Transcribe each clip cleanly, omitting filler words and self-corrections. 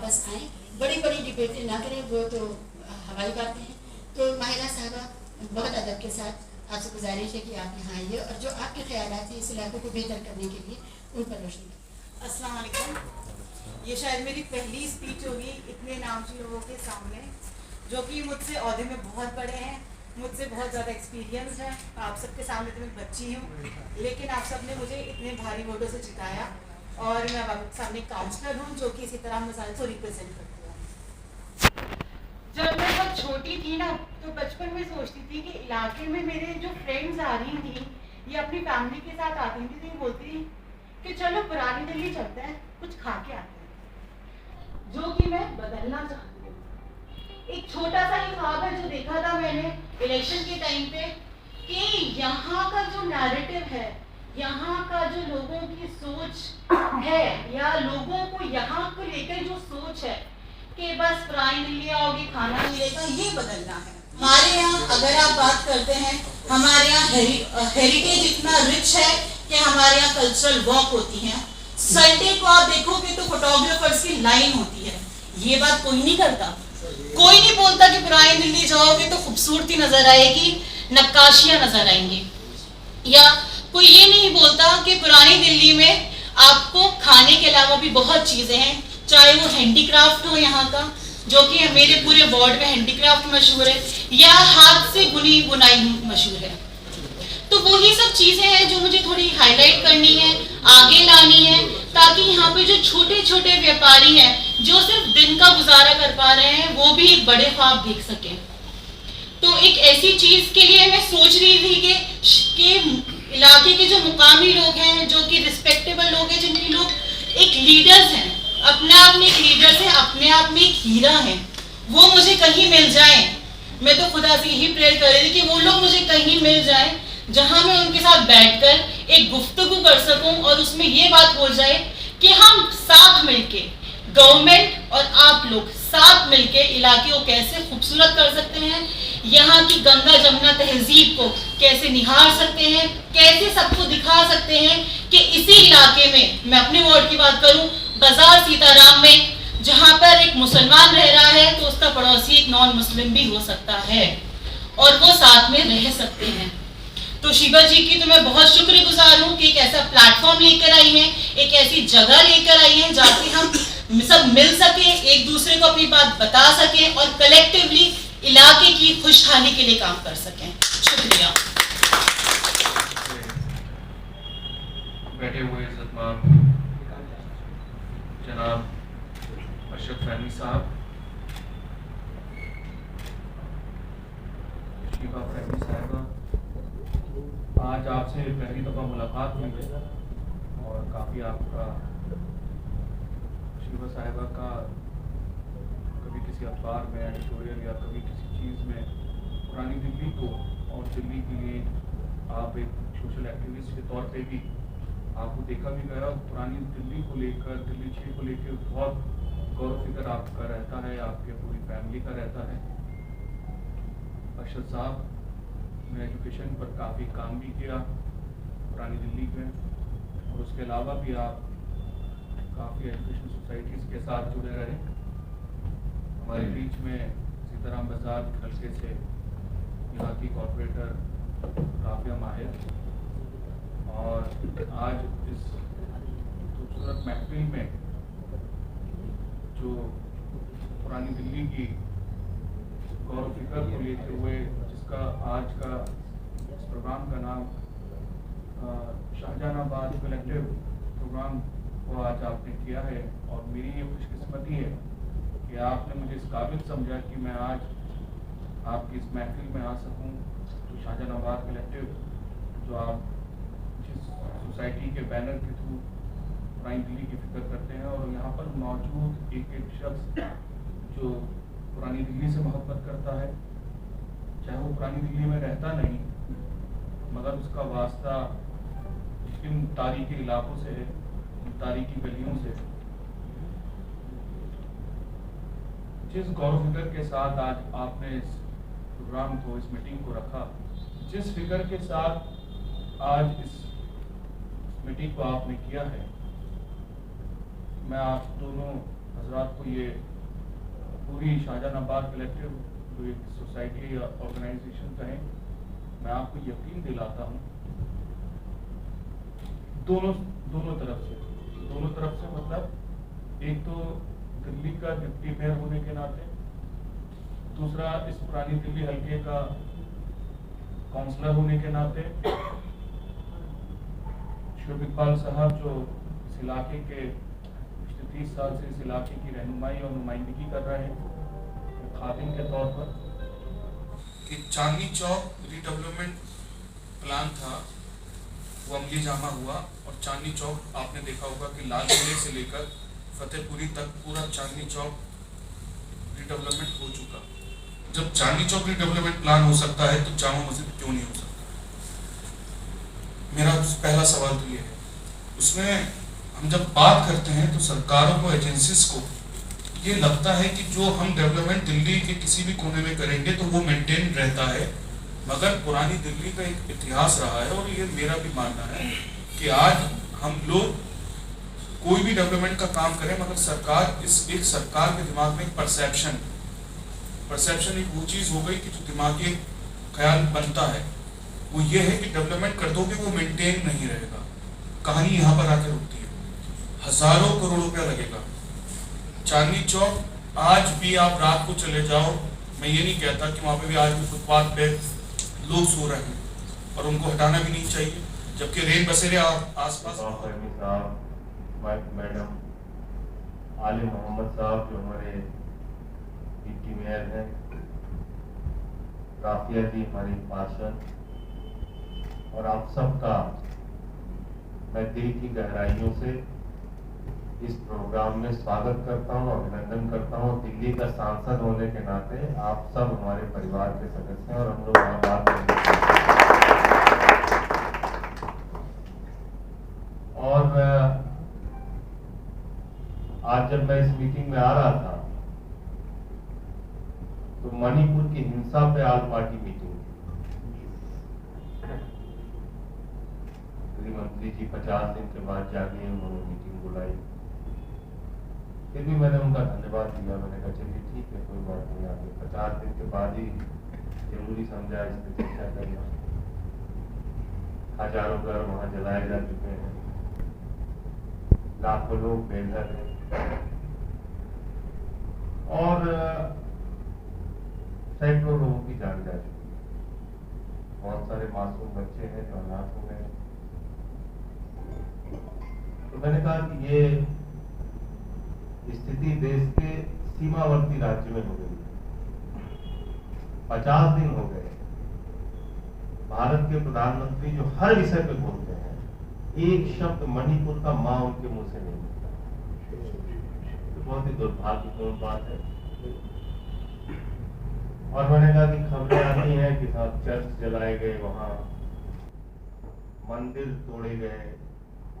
वापस आएँ, बड़ी बड़ी डिबेटें ना करें, वो तो हवाई बातें हैं। तो माहिरा साहबा, बहुत अदब के साथ आपसे गुजारिश है कि आप यहाँ आइए और जो आपके ख्यालात हैं इस इलाके को बेहतर करने के लिए उन पर रोशनी करें। अस्सलाम वालेकुम। ये शायद मेरी पहली स्पीच होगी इतने नामची लोगों के सामने, जो कि मुझसे ओहदे में बहुत बड़े हैं, मुझसे बहुत ज़्यादा एक्सपीरियंस है। आप सबके सामने तो मैं बच्ची हूँ, लेकिन आप सब ने मुझे इतने भारी वोटों से जिताया और मैं आपके सामने काउंसलर हूँ जो कि इसी तरह मसाइल को रिप्रेजेंट करती हूँ। जब मैं बहुत छोटी थी ना, तो बचपन में सोचती थी कि इलाके में मेरे जो फ्रेंड्स आ रही थी, ये अपनी फैमिली के साथ आती थी, तो बोलती थी कि चलो पुरानी दिल्ली चलते हैं, कुछ खा के आते हैं, जो कि मैं बदलना चाहती हूँ। एक छोटा सा ही ख्वाब है जो देखा था मैंने इलेक्शन के टाइम पे, कि यहाँ का जो नैरेटिव है, यहाँ का जो लोगों की सोच है, या लोगों को यहाँ को लेकर जो सोच है कि बस पुरानी दिल्ली आओगे खाना मिलेगा, ये बदलना है। हमारे यहाँ अगर आप बात करते हैं, हमारे यहाँ हेरिटेज इतना रिच है कि हमारे यहाँ कल्चरल वॉक होती है। संडे को आप देखोगे तो फोटोग्राफर्स की लाइन होती है। ये बात कोई नहीं करता, कोई नहीं बोलता कि पुरानी दिल्ली जाओगे तो खूबसूरती नजर आएगी, नक्काशियां नजर आएंगी, या कोई ये नहीं बोलता कि पुरानी दिल्ली में आपको खाने के अलावा भी बहुत चीजें हैं, चाहे वो हैंडीक्राफ्ट हो यहाँ का, जो कि मेरे पूरे वार्ड में हैंडीक्राफ्ट मशहूर है, या हाथ से बुनी बुनाई मशहूर है। तो वही सब चीजें हैं जो मुझे थोड़ी हाईलाइट करनी है, आगे लानी है, ताकि यहाँ पे जो छोटे छोटे व्यापारी हैं जो सिर्फ दिन का गुजारा कर पा रहे हैं, वो भी एक बड़े ख्वाब देख सके। तो एक ऐसी चीज के लिए मैं सोच रही थी कि इलाके के जो मुकामी लोग हैं, जो कि रिस्पेक्टेबल लोग हैं, जिनके लोग एक लीडर्स हैं, अपने आप में एक लीडर्स हैं, अपने आप में एक हीरा है, वो मुझे कहीं मिल जाए। मैं तो खुदा से यही प्रेयर कर रही थी कि वो लोग मुझे कहीं मिल जाए जहां मैं उनके साथ बैठकर एक गुफ्तगू कर सकूं और उसमें ये बात हो जाए कि हम साथ मिलके, गवर्नमेंट और आप लोग साथ मिलके इलाके को कैसे खूबसूरत कर सकते हैं, यहाँ की गंगा जमुना तहजीब को कैसे निहार सकते हैं, कैसे सबको दिखा सकते हैं कि इसी इलाके में, मैं अपने वार्ड की बात करूं, बाजार सीताराम में जहां पर एक मुसलमान रह रहा है तो उसका पड़ोसी एक नॉन मुस्लिम भी हो सकता है और वो साथ में रह सकते हैं। तो शिवा जी की तो मैं बहुत शुक्रगुजार हूँ कि एक ऐसा प्लेटफॉर्म लेकर आई हैं, एक ऐसी जगह लेकर आई हैं जहाँ हम सब मिल सके, एक दूसरे को अपनी बात बता सकें और कलेक्टिवली इलाके की खुशहाली के लिए काम कर सकें। शुक्रिया। बैठे हुए इज्जतमान जनाब अशरफ फहमी साहब, शिवा फहमी साहिबा, आज आपसे पहली दफ़ा मुलाकात हुई है और काफ़ी आपका शिवा साहिबा का कभी किसी अखबार में एडिटोरियल या कभी किसी चीज़ में पुरानी दिल्ली को और दिल्ली के लिए आप एक सोशल एक्टिविस्ट के तौर पे भी आपको देखा भी गया। पुरानी दिल्ली को लेकर, दिल्ली 6 को लेकर बहुत गौर फिक्र आपका रहता है, आपके पूरी फैमिली का रहता है। अरशद साहब ने एजुकेशन पर काफ़ी काम भी किया पुरानी दिल्ली में, और उसके अलावा भी आप काफ़ी एजुकेशन सोसाइटीज़ के साथ जुड़े रहे। हमारे बीच में सीताराम बाजार हल्के से यहाँ की कॉर्पोरेटर काफिया माहिर, और आज इस खूबसूरत महफिल में जो पुरानी दिल्ली की गौर फिक्र को लेते हुए, जिसका आज का इस प्रोग्राम का नाम शाहजहानाबाद कलेक्टिव प्रोग्राम को आज आपने किया है, और मेरी ये खुशकिस्मती है कि आपने मुझे इस काबिल समझा कि मैं आज आपकी इस महफिल में आ सकूं। तो शाहजहानाबाद कलेक्टिव, जो आप जिस सोसाइटी के बैनर के थ्रू पुरानी दिल्ली की फिक्र करते हैं, और यहाँ पर मौजूद एक एक शख्स जो पुरानी दिल्ली से मोहब्बत करता है, चाहे वो पुरानी दिल्ली में रहता नहीं, मगर उसका वास्ता इन तारीखी इलाकों से है, इन तारीखी गलियों से। जिस गौर फिक्र के साथ आज आपने इस प्रोग्राम को, इस मीटिंग को रखा, जिस फिक्र के साथ आज इस मीटिंग को आपने किया है, मैं आप दोनों हजरात को ये पूरी शाहजहानाबाद कलेक्टिव जो एक सोसाइटी या ऑर्गेनाइजेशन कहें, मैं आपको यकीन दिलाता हूँ दोनों तरफ से मतलब एक तो दिल्ली का डिप्टी मेयर होने के नाते, दूसरा इस पुरानी दिल्ली हल्के का काउंसलर होने के नाते, शुभ इकबाल साहब जो इस इलाके के पिछले 30 साल से इस इलाके की रहनुमाई और नुमाइंदगी कर रहे हैं खादिम के तौर पर। कि चांदनी चौक रिडेवलपमेंट प्लान था वो अमली जामा हुआ और चांदनी चौक आपने देखा होगा कि लाल किले से लेकर फतेहपुरी तक पूरा चांदनी चौक रिडेवलपमेंट हो चुका। जब चांदनी चौक रिडेवलपमेंट प्लान हो सकता है तो जामा मस्जिद क्यों नहीं हो सकता? मेरा पहला सवाल तो ये है। उसमें हम जब बात करते हैं तो सरकारों को, एजेंसीज को ये लगता है कि जो हम डेवलपमेंट दिल्ली के किसी भी कोने में करेंगे तो वो मेंटेन रहता है, मगर पुरानी दिल्ली का एक इतिहास रहा है और ये मेरा भी मानना है कि आज हम लोग कोई भी डेवलपमेंट का काम करें मगर एक सरकार के दिमाग में एक परसेप्शन एक वो चीज हो गई कि जो दिमागी ख्याल बनता है वो ये है कि डेवलपमेंट कर दोगे वो मेंटेन नहीं रहेगा। कहानी यहाँ पर आकर रुकती है। हजारों करोड़ रुपया लगेगा। चांदनी चौक आज भी आप रात को चले जाओ, मैं ये नहीं कहता कि वहां पे भी आज भी फुटपाथ पे लोग सो रहे हैं और उनको हटाना भी नहीं चाहिए, जबकि रेन बसेरे आसपास। मैडम आले मोहम्मद साहब जो हमारे डिप्टी मेयर हैं, काफिया जी हमारी पार्षद, और आप सबका मैं दिल की गहराइयों से इस प्रोग्राम में स्वागत करता हूं, अभिनंदन करता हूं। दिल्ली का सांसद होने के नाते आप सब हमारे परिवार के सदस्य हैं और हम लोग वहां बात करेंगे। और आज जब मैं इस मीटिंग में आ रहा था तो मणिपुर की हिंसा पे आल पार्टी मीटिंग, गृह मंत्री जी 50 दिन के बाद जाके उन्होंने मीटिंग बुलाई। फिर भी मैंने उनका धन्यवाद दिया। मैंने कहा चलिए ठीक है, कोई बात नहीं, आगे 50 दिन के बाद ही जरूरी समझा इस पर चर्चा करना। हजारों घर वहां जलाए जा चुके हैं, लाखों लोग बेघर हैं और सैकड़ों लोगों की जान जा चुकी है। बहुत सारे मासूम बच्चे हैं जो अनाथ हो गए। तो मैंने कहा कि ये स्थिति देश के सीमावर्ती राज्य में हो गई है। 50 दिन हो गए भारत के प्रधानमंत्री जो हर विषय पे बोलते हैं, एक शब्द मणिपुर का मां उनके मुंह से नहीं निकलता। तो बहुत ही दुर्भाग्यपूर्ण बात है। और मैंने कहा कि खबरें आती हैं कि साहब चर्च जलाए गए, वहां मंदिर तोड़े गए,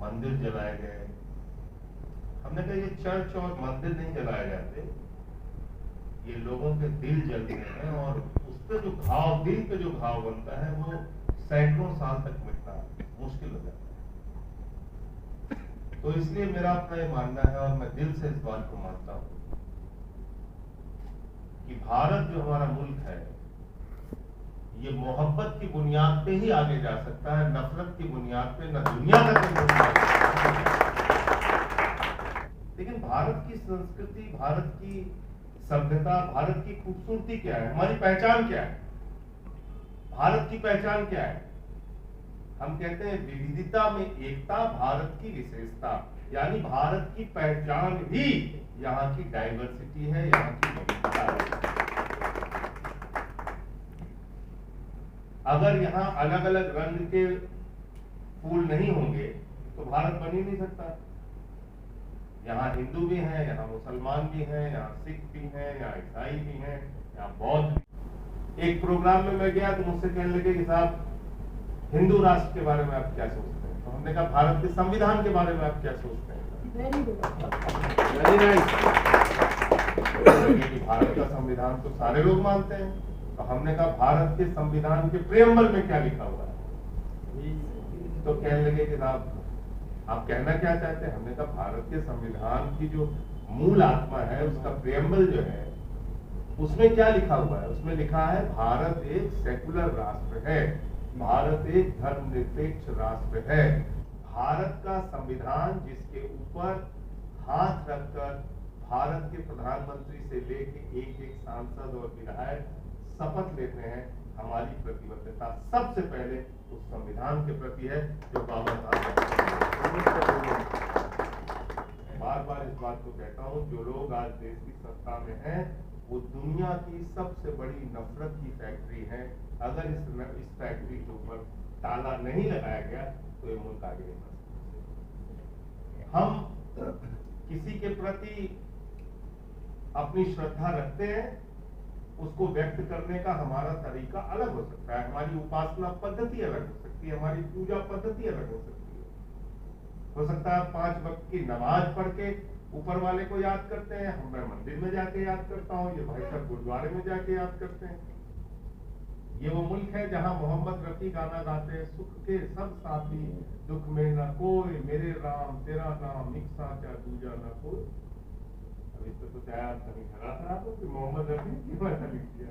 मंदिर जलाए गए। हमने कहा ये चर्च और मंदिर नहीं जलाए जाते, ये लोगों के दिल जलते हैं और उस पे जो घाव, दिल पे जो घाव बनता है वो सैकड़ों साल तक मिटना मुश्किल हो जाता है। तो इसलिए मेरा अपना ये मानना है और मैं दिल से इस बात को मानता हूं कि भारत जो हमारा मुल्क है ये मोहब्बत की बुनियाद पे ही आगे जा सकता है, नफरत की बुनियाद पे न दुनिया का कोई मुल्क। लेकिन भारत की संस्कृति, भारत की सभ्यता, भारत की खूबसूरती क्या है, हमारी पहचान क्या है, भारत की पहचान क्या है? हम कहते हैं विविधता में एकता, भारत की विशेषता, यानी भारत की पहचान ही यहाँ की डाइवर्सिटी है, यहाँ की विविधता है। अगर यहाँ अलग अलग रंग के फूल नहीं होंगे तो भारत बन ही नहीं सकता। यहाँ हिंदू भी हैं, यहाँ मुसलमान भी हैं, यहाँ सिख भी हैं, यहाँ ईसाई भी हैं, यहाँ बौद्ध भी। एक प्रोग्राम में मैं गया तो मुझसे कहने लगे कि साहब हिंदू राष्ट्र के बारे में आप क्या सोचते हैं? तो हमने कहा भारत के संविधान के बारे में आप क्या सोचते हैं? Very nice. भारत का संविधान तो सारे लोग मानते हैं, तो हमने कहा भारत के संविधान के प्रेम्बल में क्या लिखा हुआ है? तो कहने लगे कि साहब आप कहना क्या चाहते हैं? हमने कहा भारत के संविधान की जो मूल आत्मा है, उसका प्रियम्बल जो है, उसमें क्या लिखा हुआ है? उसमें लिखा है भारत एक सेकुलर राष्ट्र है, भारत एक धर्मनिरपेक्ष राष्ट्र है। भारत का संविधान जिसके ऊपर हाथ रखकर भारत के प्रधानमंत्री से लेकर एक एक सांसद और विधायक शपथ लेते हैं, हमारी प्रतिबद्धता सबसे पहले उस संविधान के प्रति है जो बाबा साहब। बार बार इस बात को कहता हूँ, जो लोग आज देश की सत्ता में हैं वो दुनिया की सबसे बड़ी नफरत की फैक्ट्री है। अगर इस फैक्ट्री के ऊपर ताला नहीं लगाया गया तो ये मुल्क आगे नहीं बढ़ सकता। हम किसी के प्रति अपनी श्रद्धा रखते हैं, उसको व्यक्त करने का हमारा तरीका अलग हो सकता है, हमारी उपासना पद्धति अलग हो सकती है, हमारी पूजा पद्धति अलग हो सकती है। हो सकता है 5 वक्त की नमाज पढ़ के ऊपर वाले को याद करते हैं, मैं मंदिर में जाके याद करता हूँ, ये भाई साहब गुरुद्वारे में जाके याद करते हैं। ये वो मुल्क है जहाँ मोहम्मद रफी गाना गाते हैं, सुख के सब साथी दुख में न कोई, मेरे राम तेरा नाम निकसा क्या दूजा न कोई। अब इस पे तो चाहे आप कहीं खड़ा खराब हो कि मोहम्मद रफी की वजह लिख दिया।